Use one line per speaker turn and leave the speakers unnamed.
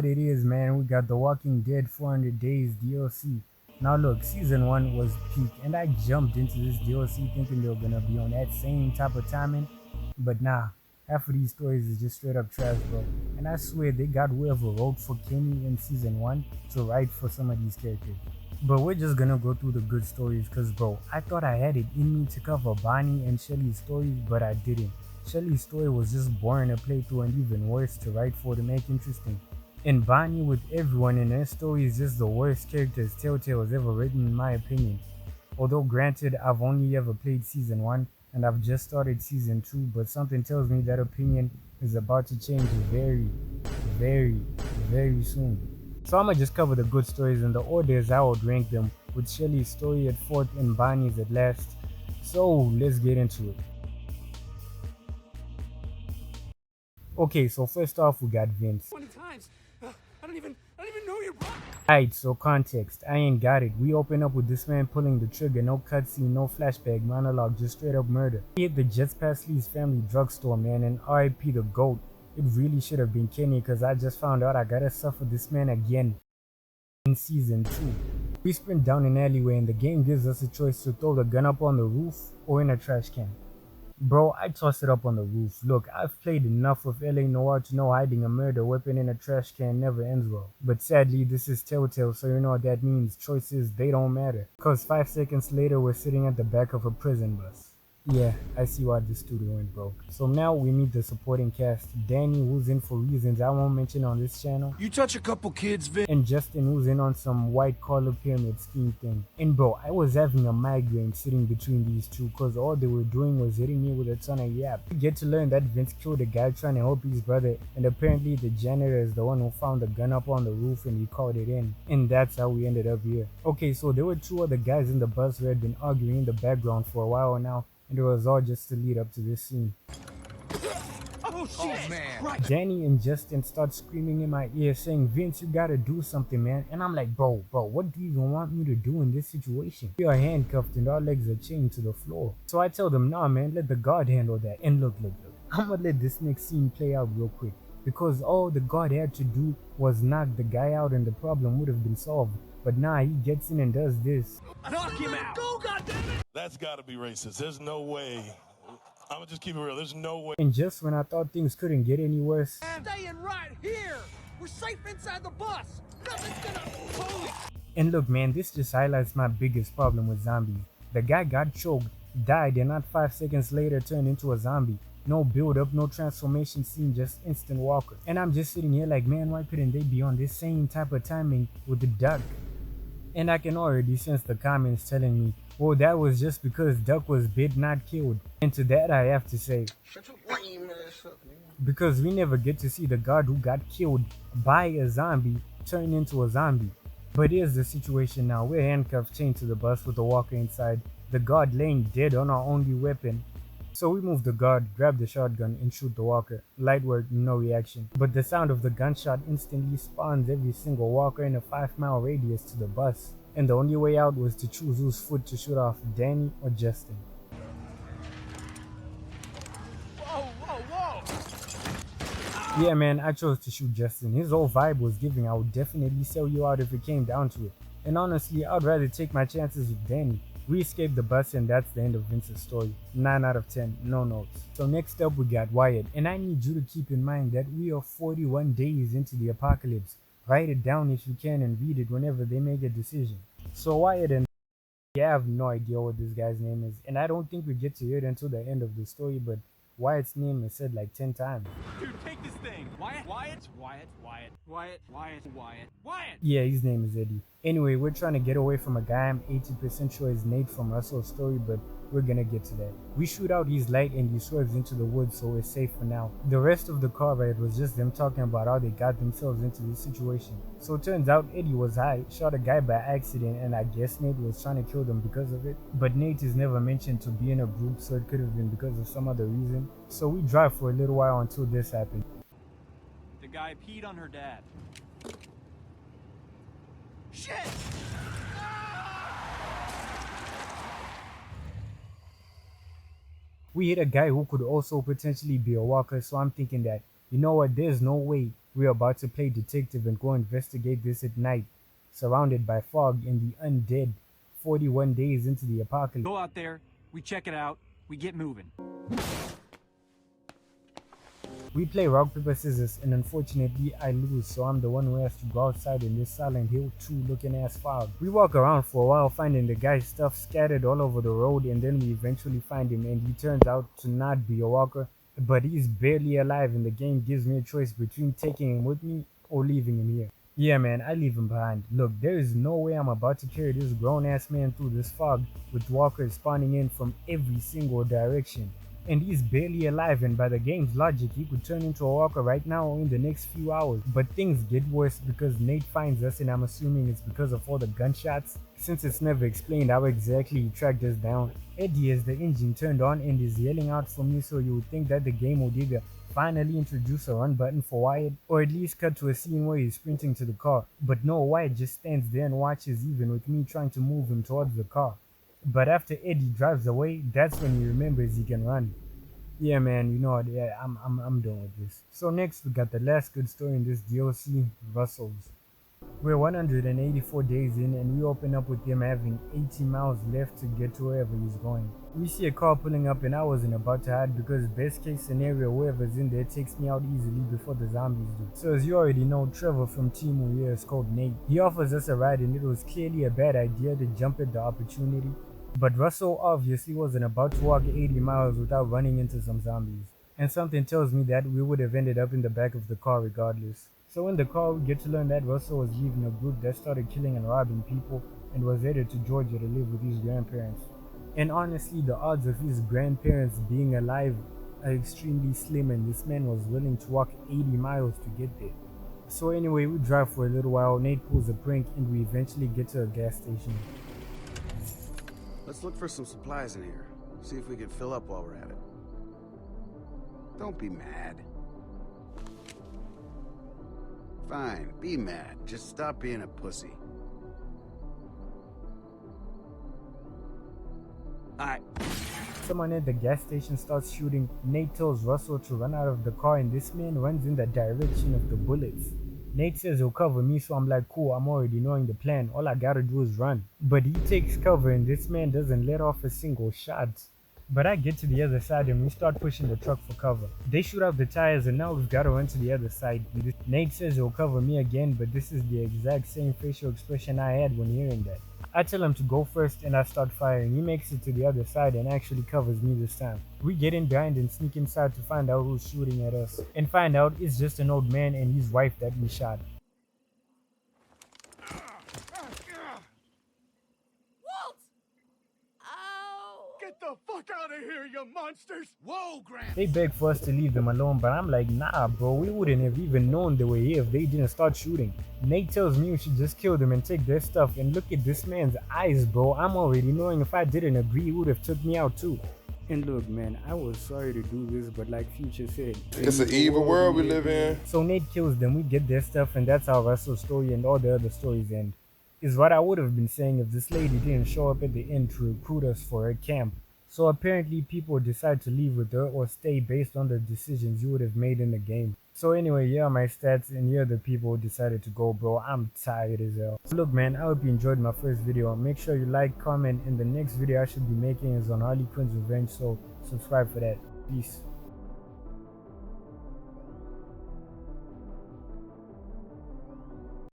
what it is, man. We got The Walking Dead 400 Days DLC. Now look, season 1 was peak, and I jumped into this DLC thinking they were gonna be on that same type of timing, but nah, half of these stories is just straight up trash, bro. And I swear they got whoever wrote for Kenny in season 1 to write for some of these characters. But we're just gonna go through the good stories, cause bro, I thought I had it in me to cover Bonnie and Shelly's stories, but I didn't. Shelly's story was just boring to play through and even worse to write for to make interesting. And Bonnie with everyone in her story is just the worst characters Telltale has ever written in my opinion. Although granted, I've only ever played season 1 and I've just started season 2, but something tells me that opinion is about to change very, very, very soon. So I'ma just cover the good stories in the order as I would rank them, with Shelly's story at 4th and Bonnie's at last. So let's get into it. Okay, so first off we got Vince.
20 times. I don't even know your brother.
Alright, so context. I ain't got it. We open up with this man pulling the trigger, no cutscene, no flashback, monologue, just straight up murder. He hit the Jets Past Lee's family drugstore, man, and RIP the GOAT. It really should have been Kenny, cause I just found out I gotta suffer this man again in season 2. We sprint down an alleyway and the game gives us a choice to throw the gun up on the roof or in a trash can. Bro, I tossed it up on the roof. Look, I've played enough of LA Noire to know hiding a murder weapon in a trash can never ends well. But sadly, this is Telltale, so you know what that means. Choices, they don't matter. Cause 5 seconds later, we're sitting at the back of a prison bus. Yeah, I see why this studio went broke. So now we meet the supporting cast. Danny, who's in for reasons I won't mention on this channel.
You touch a couple kids, Vin.
And Justin, who's in on some white collar pyramid scheme thing. And bro, I was having a migraine sitting between these two cause all they were doing was hitting me with a ton of yap. We get to learn that Vince killed a guy trying to help his brother, and apparently the janitor is the one who found the gun up on the roof and he called it in. And that's how we ended up here. Okay, so there were 2 other guys in the bus who had been arguing in the background for a while now, and it was all just to lead up to this scene.
Oh shit, man. Right.
Danny and Justin start screaming in my ear saying, Vince, you gotta do something, man. And I'm like, bro, what do you even want me to do in this situation? We are handcuffed and our legs are chained to the floor. So I tell them, nah, man, let the guard handle that. And look, I'm gonna let this next scene play out real quick, because all the guard had to do was knock the guy out and the problem would have been solved. But nah, he gets in and does this.
Knock him out. Go, goddammit.
That's gotta be racist. There's no way. I'm gonna just keep it real. There's no way.
And just when I thought things couldn't get any worse,
Staying right here. We're safe inside the bus. Nothing's gonna hold it.
and look, man, this just highlights my biggest problem with zombies. The guy got choked, died, and not 5 seconds later turned into a zombie. No build up, no transformation scene, just instant walker. And I'm just sitting here like, man, why couldn't they be on this same type of timing with the duck? And I can already sense the comments telling me, well, that was just because Duck was bit, not killed. And to that I have to say,
Shut your lame ass up, man.
because we never get to see the guard who got killed by a zombie turn into a zombie. But here's the situation now. We're handcuffed, chained to the bus with the walker inside, the guard laying dead on our only weapon. So we move the guard, grab the shotgun, and shoot the walker. Light work, no reaction. But the sound of the gunshot instantly spawns every single walker in a 5-mile radius to the bus. And the only way out was to choose whose foot to shoot off, Danny or Justin.
Whoa.
Yeah, man, I chose to shoot Justin. His whole vibe was giving I would definitely sell you out if it came down to it. And honestly, I'd rather take my chances with Danny. We escaped the bus and that's the end of Vince's story. 9 out of 10, no notes. So next up we got Wyatt, and I need you to keep in mind that we are 41 days into the apocalypse. Write it down if you can and read it whenever they make a decision. So Wyatt and I have no idea what this guy's name is, and I don't think we get to hear it until the end of the story, but Wyatt's name is said like 10 times.
Dude, take this thing. Wyatt.
Yeah, his name is Eddie. Anyway, we're trying to get away from a guy I'm 80% sure is Nate from Russell's story, but we're gonna get to that. We shoot out his light and he swerves into the woods, so we're safe for now. The rest of the car ride was just them talking about how they got themselves into this situation. So it turns out Eddie was high, shot a guy by accident, and I guess Nate was trying to kill them because of it. But Nate is never mentioned to be in a group, so it could have been because of some other reason. So we drive for a little while until this happened.
The guy peed on her dad. Shit!
We hit a guy who could also potentially be a walker, so I'm thinking that, you know what, there's no way We're about to play detective and go investigate this at night, surrounded by fog and the undead, 41 days into the apocalypse.
Go out there, we check it out, we get moving.
We play rock, paper, scissors, and unfortunately I lose, so I'm the one who has to go outside in this Silent Hill 2 looking ass fog. We walk around for a while finding the guy's stuff scattered all over the road, and then we eventually find him, and he turns out to not be a walker, but he's barely alive, and the game gives me a choice between taking him with me or leaving him here. Yeah man, I leave him behind. Look, there is no way I'm about to carry this grown ass man through this fog with walkers spawning in from every single direction. And he's barely alive, and by the game's logic he could turn into a walker right now or in the next few hours. But things get worse because Nate finds us, and I'm assuming it's because of all the gunshots. Since it's never explained how exactly he tracked us down, Eddie has the engine turned on and is yelling out for me, so you would think that the game would either finally introduce a run button for Wyatt or at least cut to a scene where he's sprinting to the car. But no, Wyatt just stands there and watches, even with me trying to move him towards the car. But after Eddie drives away, that's when he remembers he can run. Yeah man, you know what, yeah, I'm done with this. So next we got the last good story in this DLC, Russell's. We're 184 days in, and we open up with him having 80 miles left to get to wherever he's going. We see a car pulling up, and I wasn't about to hide because best case scenario, whoever's in there takes me out easily before the zombies do. So as you already know, Trevor from Team here is called Nate. He offers us a ride, and it was clearly a bad idea to jump at the opportunity. But Russell obviously wasn't about to walk 80 miles without running into some zombies. And something tells me that we would have ended up in the back of the car regardless. So in the car we get to learn that Russell was leaving a group that started killing and robbing people and was headed to Georgia to live with his grandparents. And honestly, the odds of his grandparents being alive are extremely slim, and this man was willing to walk 80 miles to get there. So anyway, we drive for a little while, Nate pulls a prank, and we eventually get to a gas station.
Let's look for some supplies in here. See if we can fill up while we're at it. Don't be mad. Fine, be mad. Just stop being a pussy. Alright.
Someone at the gas station starts shooting. Nate tells Russell to run out of the car, and this man runs in the direction of the bullets. Nate says he'll cover me, so I'm like, cool, I'm already knowing the plan. All I gotta do is run. But he takes cover, and this man doesn't let off a single shot. But I get to the other side, and we start pushing the truck for cover. They shoot out the tires, and now we've gotta run to the other side. Nate says he'll cover me again, but this is the exact same facial expression I had when hearing that. I tell him to go first, and I start firing. He makes it to the other side and actually covers me this time. We get in behind and sneak inside to find out who's shooting at us, and find out it's just an old man and his wife that we shot.
Walt! Ow! Get the fuck out of here, you monsters! Whoa, Grant!
They beg for us to leave them alone, but I'm like, nah bro, we wouldn't have even known they were here if they didn't start shooting. Nate tells me we should just kill them and take their stuff, and look at this man's eyes bro, I'm already knowing if I didn't agree he would have took me out too. And look man, I was sorry to do this, but like Future said,
It's an evil world we live in.
So Nate kills them, we get their stuff, and that's how Russell's story and all the other stories end. Is what I would have been saying if this lady didn't show up at the end to recruit us for her camp. So apparently people decide to leave with her or stay based on the decisions you would have made in the game. So anyway, here are my stats, and here are the people who decided to go bro. I'm tired as hell. So look man, I hope you enjoyed my first video. Make sure you like, comment, and the next video I should be making is on Harley Quinn's Revenge, so subscribe for that. Peace.